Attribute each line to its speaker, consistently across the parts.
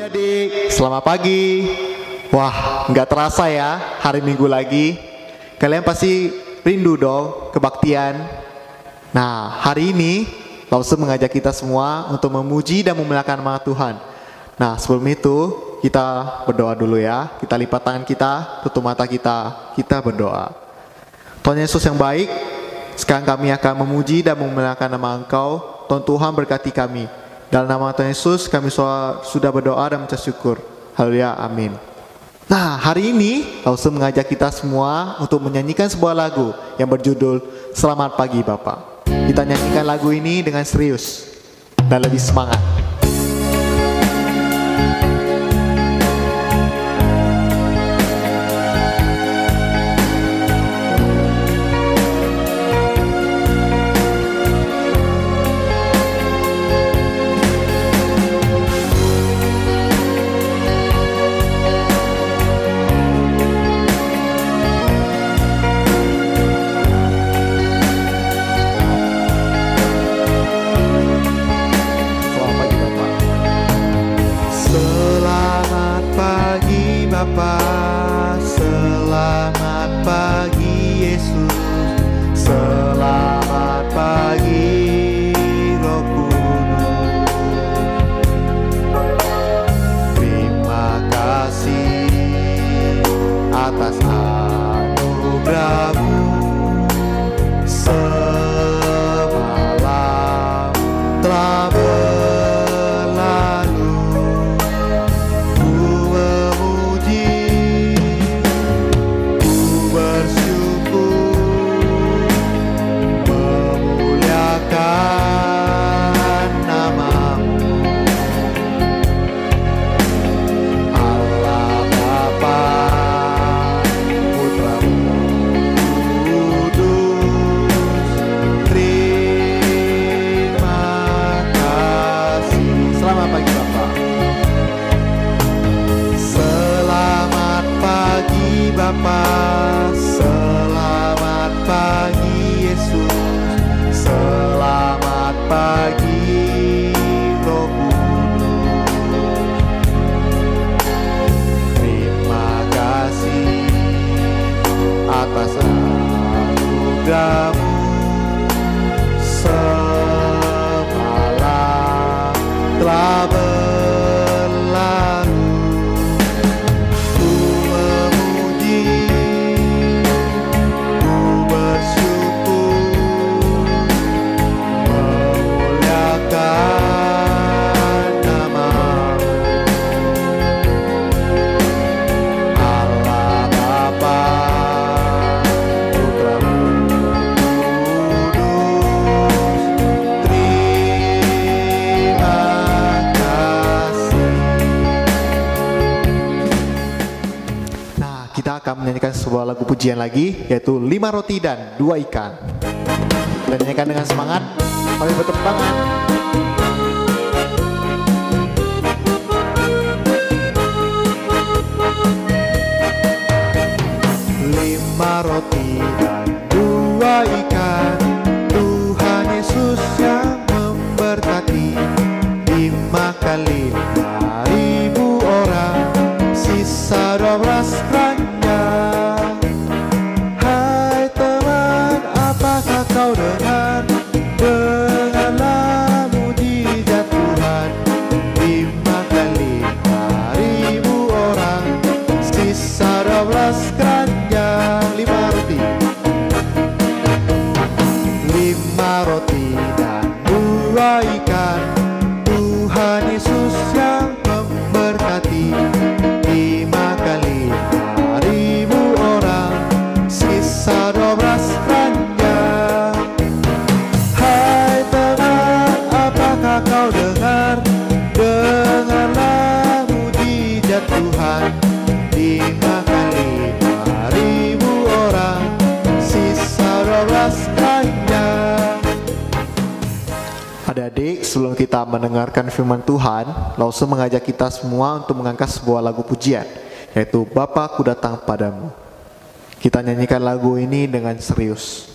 Speaker 1: adik-adik, selamat pagi. Wah, nggak terasa ya hari Minggu lagi. Kalian pasti rindu dong kebaktian. Nah, hari ini Lause mengajak kita semua untuk memuji dan memuliakan nama Tuhan. Nah, sebelum itu kita berdoa dulu ya. Kita lipat tangan kita, tutup mata kita berdoa. Tuhan Yesus yang baik, sekarang kami akan memuji dan memuliakan nama Engkau. Tuhan berkati kami. Dalam nama Tuhan Yesus kami sudah berdoa dan mengucap syukur. Haleluya, amin. Nah, hari ini Lause mengajak kita semua untuk menyanyikan sebuah lagu yang berjudul Selamat Pagi Bapa. Kita nyanyikan lagu ini dengan serius dan lebih semangat. Selamat pagi Yesus, selamat pagi Roh Kudus. Terima kasih atas anugerah-Mu. Semalam telah berlalu, ku memuji, ku bersyukur, memuliakan nama-Mu. Allah Bapa, Putra Kudus, terima kasih. Selamat pagi Bapak. Selamat pagi Bapa, selamat pagi Yesus, selamat pagi Roh Kudus. Terima kasih atas anugerah-Mu. Semalam telah berlalu, ku memuji, ku bersyukur, memuliakan nama-Mu. Allah Bapa, Putra Kudus, terima kasih. Nah, kita akan menyanyikan sebuah lagu pujian lagi, yaitu 5 roti dan 2 ikan. Kita nyanyikan dengan semangat, kami bertepuk tangan. 5 roti dan 2 ikan, Tuhan Yesus yang memberkati. Dimakan 5.000 orang, sisa 12 keranjang. Hai teman, apakah kau dengar? Dengarlah mujizat Tuhan. Dimakan 5.000 orang, sisa 12 keranjang. 5 roti, 5 roti dan 2 ikan, Tuhan Yesus yang memberkati. Dimakan 5.000 orang, sisa 12 keranjang. Hai teman, apakah kau dengar? Dengarlah mujizat Tuhan. Dimakan 5.000 orang, sisa 12 keranjang. Adik-adik, sebelum kita mendengarkan firman Tuhan, Lause mengajak kita semua untuk mengangkat sebuah lagu pujian, yaitu Bapa Ku Datang Padamu. Kita nyanyikan lagu ini dengan serius.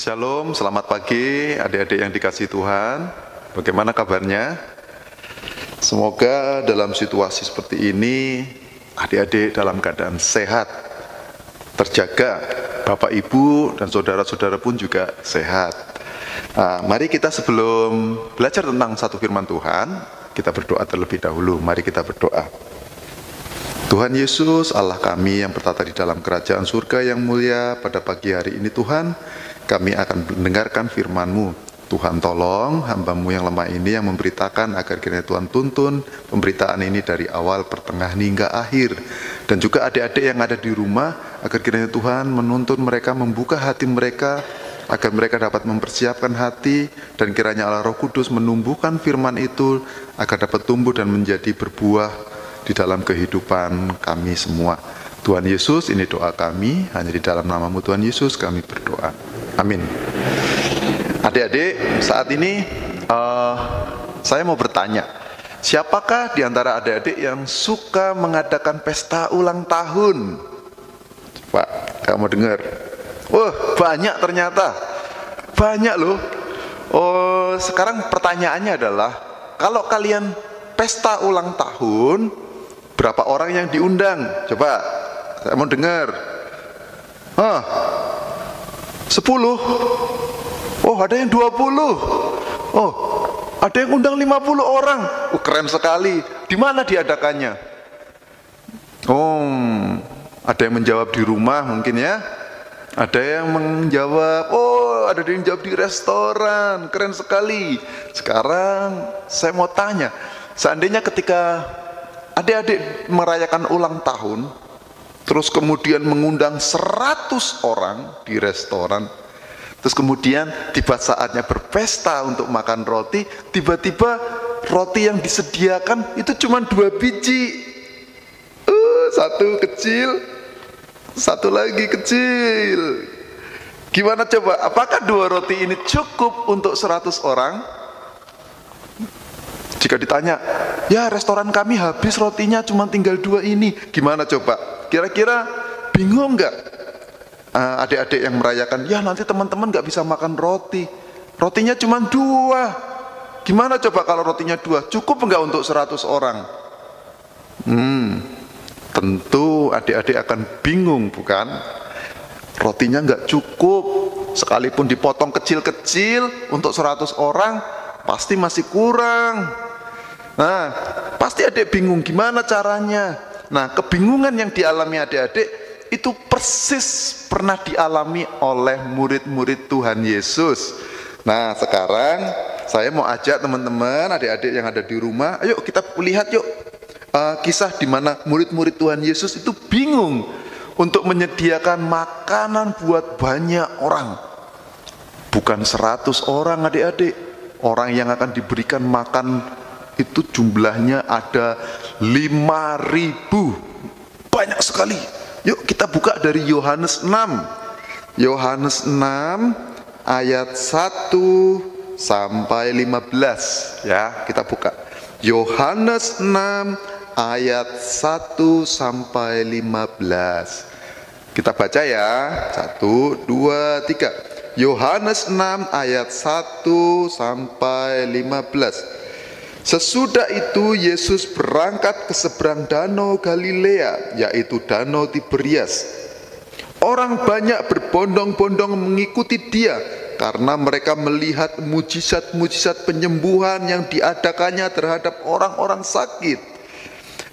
Speaker 2: Shalom, selamat pagi adik-adik yang dikasihi Tuhan. Bagaimana kabarnya? Semoga dalam situasi seperti ini adik-adik dalam keadaan sehat, terjaga, Bapak Ibu dan saudara-saudara pun juga sehat. Mari kita sebelum belajar tentang satu firman Tuhan, kita berdoa terlebih dahulu. Mari kita berdoa. Tuhan Yesus, Allah kami yang bertata di dalam kerajaan surga yang mulia, pada pagi hari ini Tuhan, kami akan mendengarkan firman-Mu. Tuhan tolong hamba-Mu yang lemah ini yang memberitakan agar kiranya Tuhan tuntun pemberitaan ini dari awal, pertengahan hingga akhir. Dan juga adik-adik yang ada di rumah, agar kiranya Tuhan menuntun mereka, membuka hati mereka, agar mereka dapat mempersiapkan hati, dan kiranya Allah Roh Kudus menumbuhkan firman itu, agar dapat tumbuh dan menjadi berbuah di dalam kehidupan kami semua. Tuhan Yesus, ini doa kami, hanya di dalam nama-Mu Tuhan Yesus kami berdoa. Amin. Adik-adik, saat ini saya mau bertanya, siapakah di antara adik-adik yang suka mengadakan pesta ulang tahun? Pak, kamu dengar? Wah, banyak ternyata. Banyak loh. Oh, sekarang pertanyaannya adalah, kalau kalian pesta ulang tahun, berapa orang yang diundang? Coba, saya mau dengar. 10. Oh, ada yang 20. Oh, ada yang undang 50 orang. Keren sekali. Di mana diadakannya? Oh, ada yang menjawab di rumah mungkin ya. Ada yang menjawab, ada yang jawab di restoran. Keren sekali. Sekarang saya mau tanya, seandainya ketika adik-adik merayakan ulang tahun, terus kemudian mengundang 100 orang di restoran, terus kemudian tiba saatnya berpesta untuk makan roti, tiba-tiba roti yang disediakan itu cuma 2 biji. Satu kecil, satu lagi kecil. Gimana coba? Apakah 2 roti ini cukup untuk 100 orang? Jika ditanya, ya restoran kami habis rotinya cuma tinggal 2 ini. Gimana coba? Kira-kira bingung nggak adik-adik yang merayakan? Ya nanti teman-teman nggak bisa makan roti. Rotinya cuma 2. Gimana coba kalau rotinya 2? Cukup nggak untuk 100 orang? Tentu adik-adik akan bingung, bukan? Rotinya nggak cukup. Sekalipun dipotong kecil-kecil untuk 100 orang, pasti masih kurang. Nah, pasti adik bingung gimana caranya. Nah, kebingungan yang dialami adik-adik itu persis pernah dialami oleh murid-murid Tuhan Yesus. Nah, sekarang saya mau ajak teman-teman, adik-adik yang ada di rumah, ayo kita lihat yuk kisah di mana murid-murid Tuhan Yesus itu bingung untuk menyediakan makanan buat banyak orang. Bukan 100 orang adik-adik. Orang yang akan diberikan makan itu jumlahnya ada 5.000. Banyak sekali. Yuk kita buka dari Yohanes 6. Yohanes 6 ayat 1 sampai 15 ya, kita buka. Yohanes 6 ayat 1 sampai 15. Kita baca ya. 1, 2, 3. Yohanes 6 ayat 1 sampai 15. Sesudah itu Yesus berangkat ke seberang danau Galilea, yaitu danau Tiberias. Orang banyak berbondong-bondong mengikuti dia, karena mereka melihat mujizat-mujizat penyembuhan yang diadakannya terhadap orang-orang sakit.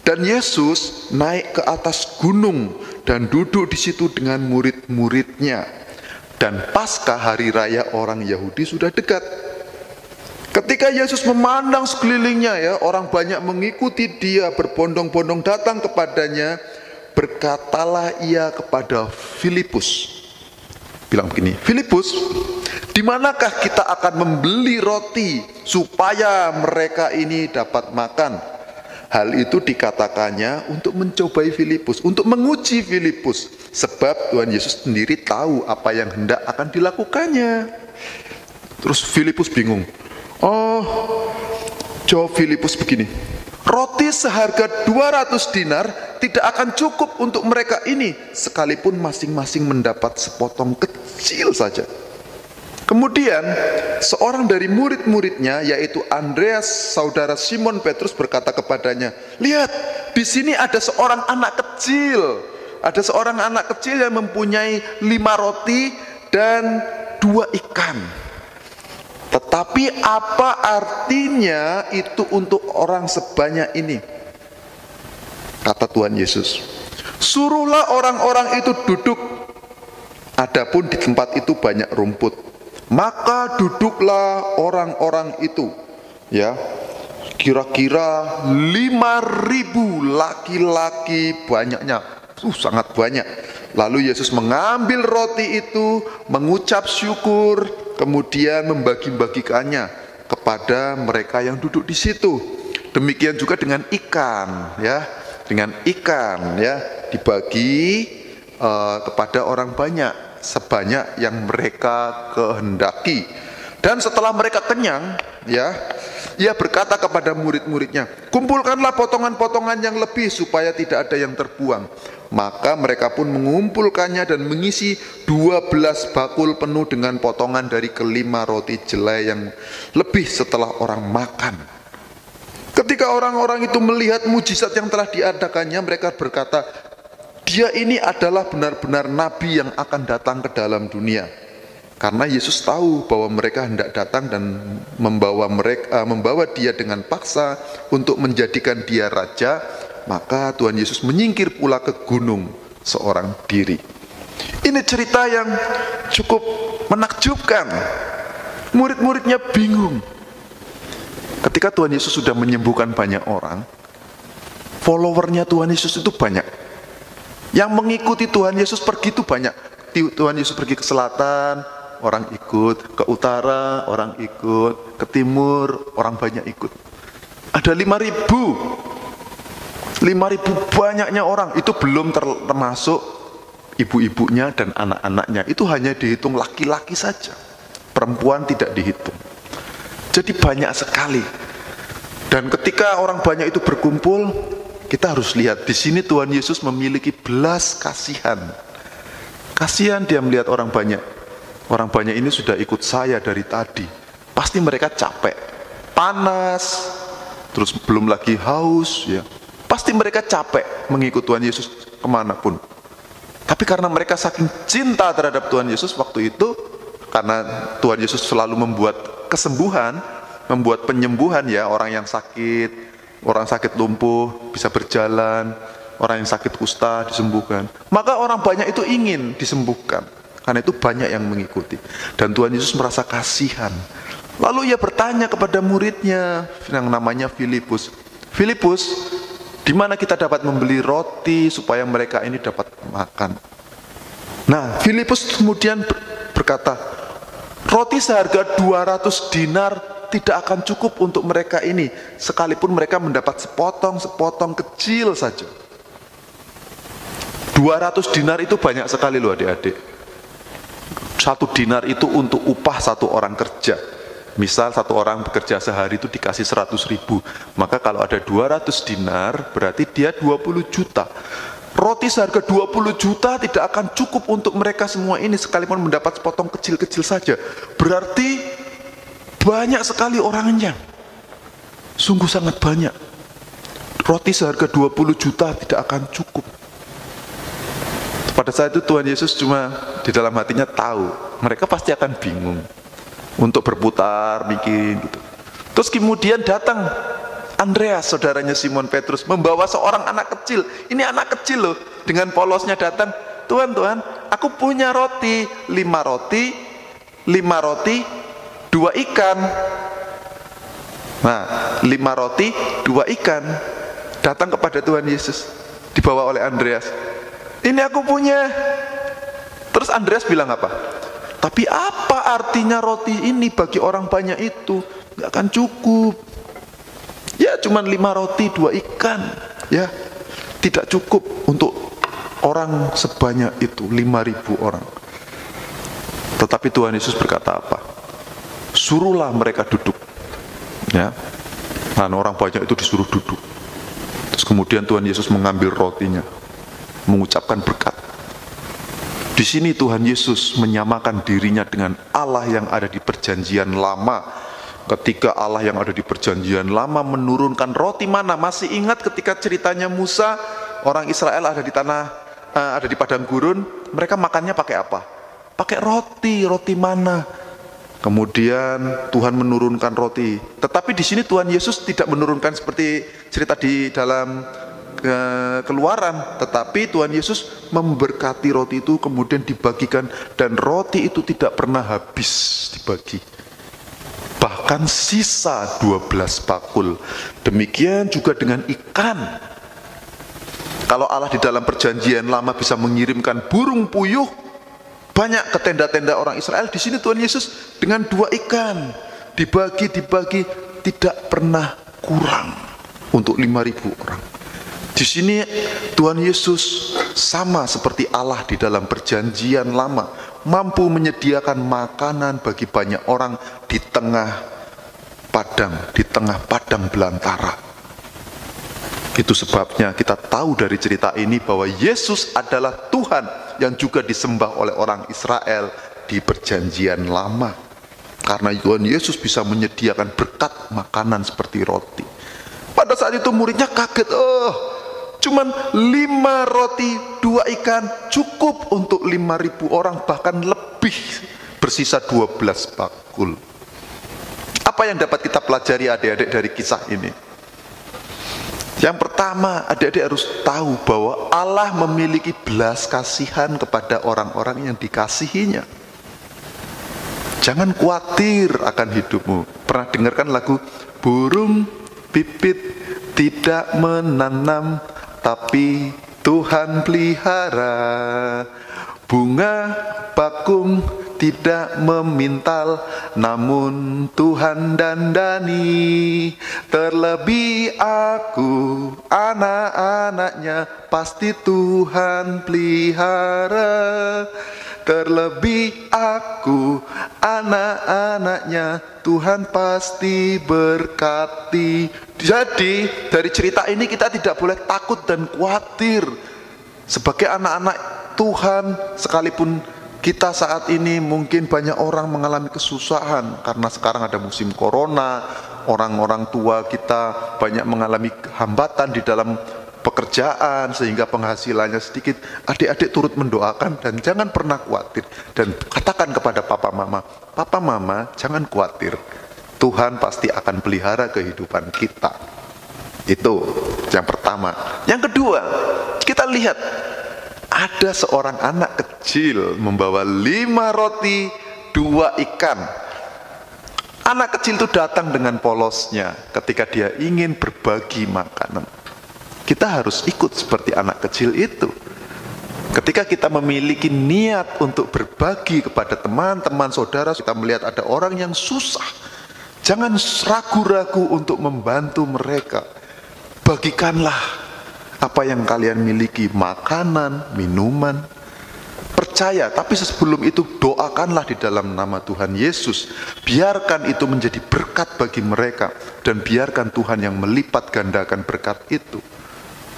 Speaker 2: Dan Yesus naik ke atas gunung dan duduk di situ dengan murid-muridnya. Dan Paskah, hari raya orang Yahudi, sudah dekat. Ketika Yesus memandang sekelilingnya ya, orang banyak mengikuti dia, berbondong-bondong datang kepadanya, berkatalah ia kepada Filipus. Bilang begini, Filipus, di manakah kita akan membeli roti supaya mereka ini dapat makan? Hal itu dikatakannya untuk mencobai Filipus, untuk menguji Filipus, sebab Tuhan Yesus sendiri tahu apa yang hendak akan dilakukannya. Terus Filipus bingung. Jawab Filipus begini, roti seharga 200 dinar tidak akan cukup untuk mereka ini, sekalipun masing-masing mendapat sepotong kecil saja. Kemudian seorang dari murid-muridnya, yaitu Andreas, saudara Simon Petrus, berkata kepadanya, "Lihat, di sini ada seorang anak kecil. Ada seorang anak kecil yang mempunyai 5 roti dan 2 ikan. Tetapi apa artinya itu untuk orang sebanyak ini?" Kata Tuhan Yesus, "Suruhlah orang-orang itu duduk. Adapun di tempat itu banyak rumput." Maka duduklah orang-orang itu, ya, kira-kira 5.000 laki-laki banyaknya, sangat banyak. Lalu Yesus mengambil roti itu, mengucap syukur, kemudian membagi-bagikannya kepada mereka yang duduk di situ. Demikian juga dengan ikan, ya, dengan ikan, ya, dibagi kepada orang banyak, sebanyak yang mereka kehendaki. Dan setelah mereka kenyang, ya, ia berkata kepada murid-muridnya, "Kumpulkanlah potongan-potongan yang lebih supaya tidak ada yang terbuang." Maka mereka pun mengumpulkannya dan mengisi 12 bakul penuh dengan potongan dari kelima roti jelai yang lebih setelah orang makan. Ketika orang-orang itu melihat mujizat yang telah diadakannya, mereka berkata, "Dia ini adalah benar-benar nabi yang akan datang ke dalam dunia." Karena Yesus tahu bahwa mereka hendak datang dan membawa dia dengan paksa untuk menjadikan dia raja, maka Tuhan Yesus menyingkir pula ke gunung seorang diri. Ini cerita yang cukup menakjubkan. Murid-muridnya bingung. Ketika Tuhan Yesus sudah menyembuhkan banyak orang, followernya Tuhan Yesus itu banyak. Yang mengikuti Tuhan Yesus pergi itu banyak. Tuhan Yesus pergi ke selatan, orang ikut. Ke utara, orang ikut. Ke timur, orang banyak ikut. Ada 5.000. 5.000 banyaknya orang. Itu belum termasuk ibu-ibunya dan anak-anaknya. Itu hanya dihitung laki-laki saja. Perempuan tidak dihitung. Jadi banyak sekali. Dan ketika orang banyak itu berkumpul, kita harus lihat di sini Tuhan Yesus memiliki belas kasihan. Kasihan dia melihat orang banyak. Orang banyak ini sudah ikut saya dari tadi. Pasti mereka capek, panas, terus belum lagi haus, ya. Pasti mereka capek mengikut Tuhan Yesus kemanapun. Tapi karena mereka saking cinta terhadap Tuhan Yesus waktu itu, karena Tuhan Yesus selalu membuat kesembuhan, membuat penyembuhan, ya, orang yang sakit. Orang sakit lumpuh bisa berjalan, orang yang sakit kusta disembuhkan. Maka orang banyak itu ingin disembuhkan. Karena itu banyak yang mengikuti. Dan Tuhan Yesus merasa kasihan. Lalu ia bertanya kepada muridnya yang namanya Filipus. "Filipus, di mana kita dapat membeli roti supaya mereka ini dapat makan?" Nah, Filipus kemudian berkata, "Roti seharga 200 dinar tidak akan cukup untuk mereka ini, sekalipun mereka mendapat sepotong kecil saja." 200 dinar itu banyak sekali loh adik-adik. 1 dinar itu untuk upah 1 orang kerja. Misal 1 orang bekerja sehari itu dikasih 100.000. Maka kalau ada 200 dinar berarti dia 20 juta. Roti seharga 20 juta tidak akan cukup untuk mereka semua ini, sekalipun mendapat sepotong kecil-kecil saja. Berarti banyak sekali orangnya. Sungguh sangat banyak. Roti seharga 20 juta tidak akan cukup. Pada saat itu Tuhan Yesus cuma di dalam hatinya tahu mereka pasti akan bingung untuk berputar mikir gitu. Terus kemudian datang Andreas, saudaranya Simon Petrus, membawa seorang anak kecil. Ini anak kecil loh, dengan polosnya datang, "Tuhan, aku punya roti, 5 roti, 2 ikan." Nah, 5 roti, 2 ikan datang kepada Tuhan Yesus, dibawa oleh Andreas. "Ini aku punya." Terus Andreas bilang apa? "Tapi apa artinya roti ini bagi orang banyak itu? Gak akan cukup. Ya cuma 5 roti, 2 ikan. Ya, tidak cukup untuk orang sebanyak itu, 5.000 orang." Tetapi Tuhan Yesus berkata apa? "Suruhlah mereka duduk." Ya, nah orang banyak itu disuruh duduk. Terus kemudian Tuhan Yesus mengambil rotinya, mengucapkan berkat. Di sini Tuhan Yesus menyamakan dirinya dengan Allah yang ada di perjanjian lama. Ketika Allah yang ada di perjanjian lama menurunkan roti mana, masih ingat ketika ceritanya Musa, orang Israel ada di padang gurun, mereka makannya pakai apa? Pakai roti mana. Kemudian Tuhan menurunkan roti. Tetapi di sini Tuhan Yesus tidak menurunkan seperti cerita di dalam Keluaran, tetapi Tuhan Yesus memberkati roti itu kemudian dibagikan, dan roti itu tidak pernah habis dibagi. Bahkan sisa 12 bakul. Demikian juga dengan ikan. Kalau Allah di dalam perjanjian lama bisa mengirimkan burung puyuh banyak ke tenda-tenda orang Israel, di sini Tuhan Yesus dengan 2 ikan dibagi tidak pernah kurang untuk 5.000 orang. Di sini Tuhan Yesus sama seperti Allah di dalam perjanjian lama, mampu menyediakan makanan bagi banyak orang di tengah padang belantara. Itu sebabnya kita tahu dari cerita ini bahwa Yesus adalah Tuhan yang juga disembah oleh orang Israel di perjanjian lama. Karena Tuhan Yesus bisa menyediakan berkat makanan seperti roti. Pada saat itu muridnya kaget, cuman 5 roti 2 ikan cukup untuk 5.000 orang, bahkan lebih, bersisa 12 bakul. Apa yang dapat kita pelajari adik-adik dari kisah ini? Yang pertama, adik-adik harus tahu bahwa Allah memiliki belas kasihan kepada orang-orang yang dikasihinya. Jangan khawatir akan hidupmu. Pernah dengarkan lagu burung pipit tidak menanam, tapi Tuhan pelihara. Bunga bakung tidak memintal, namun Tuhan dandani. Terlebih aku, anak-anaknya, pasti Tuhan pelihara. Terlebih aku, anak-anaknya, Tuhan pasti berkati. Jadi dari cerita ini kita tidak boleh takut dan khawatir. Sebagai anak-anak Tuhan, sekalipun kita saat ini mungkin banyak orang mengalami kesusahan karena sekarang ada musim corona, orang-orang tua kita banyak mengalami hambatan di dalam pekerjaan sehingga penghasilannya sedikit. Adik-adik turut mendoakan dan jangan pernah khawatir, dan katakan kepada papa mama jangan khawatir, Tuhan pasti akan pelihara kehidupan kita. Itu yang pertama. Yang kedua, kita lihat ada seorang anak kecil membawa 5 roti 2 ikan. Anak kecil itu datang dengan polosnya ketika dia ingin berbagi makanan. Kita harus ikut seperti anak kecil itu. Ketika kita memiliki niat untuk berbagi kepada teman-teman, saudara, kita melihat ada orang yang susah, jangan ragu-ragu untuk membantu mereka. Bagikanlah apa yang kalian miliki, makanan, minuman. Percaya, tapi sebelum itu doakanlah di dalam nama Tuhan Yesus. Biarkan itu menjadi berkat bagi mereka, dan biarkan Tuhan yang melipat gandakan berkat itu.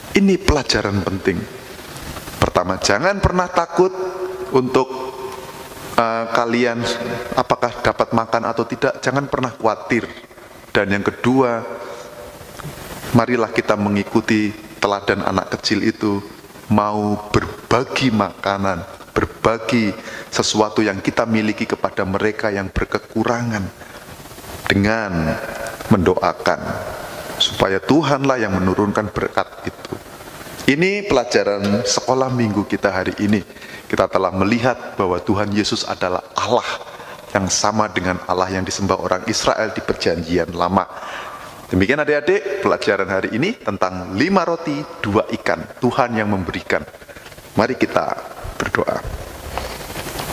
Speaker 2: Ini pelajaran penting. Pertama, jangan pernah takut untuk kalian apakah dapat makan atau tidak, jangan pernah khawatir. Dan yang kedua, marilah kita mengikuti teladan anak kecil itu, mau berbagi makanan, berbagi sesuatu yang kita miliki kepada mereka yang berkekurangan, dengan mendoakan supaya Tuhanlah yang menurunkan berkat itu. Ini pelajaran sekolah minggu kita hari ini. Kita telah melihat bahwa Tuhan Yesus adalah Allah yang sama dengan Allah yang disembah orang Israel di perjanjian lama. Demikian adik-adik pelajaran hari ini tentang 5 roti 2 ikan, Tuhan yang memberikan. Mari kita berdoa.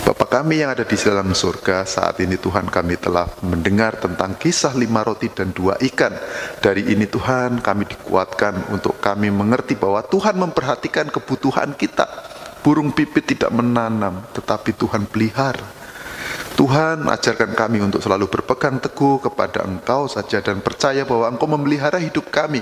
Speaker 2: Bapa kami yang ada di dalam surga, saat ini Tuhan kami telah mendengar tentang kisah 5 roti dan 2 ikan. Dari ini Tuhan kami dikuatkan untuk kami mengerti bahwa Tuhan memperhatikan kebutuhan kita. Burung pipit tidak menanam, tetapi Tuhan pelihara. Tuhan ajarkan kami untuk selalu berpegang teguh kepada Engkau saja dan percaya bahwa Engkau memelihara hidup kami.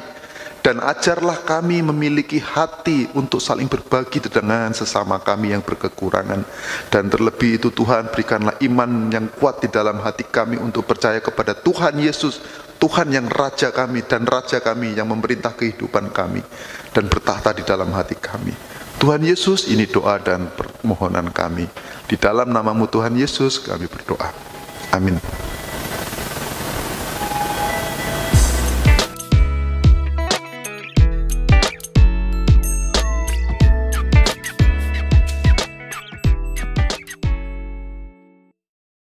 Speaker 2: Dan ajarlah kami memiliki hati untuk saling berbagi dengan sesama kami yang berkekurangan. Dan terlebih itu Tuhan, berikanlah iman yang kuat di dalam hati kami untuk percaya kepada Tuhan Yesus, Tuhan yang Raja kami dan Raja kami yang memerintah kehidupan kami dan bertahta di dalam hati kami. Tuhan Yesus, ini doa dan permohonan kami. Di dalam namamu Tuhan Yesus kami berdoa. Amin.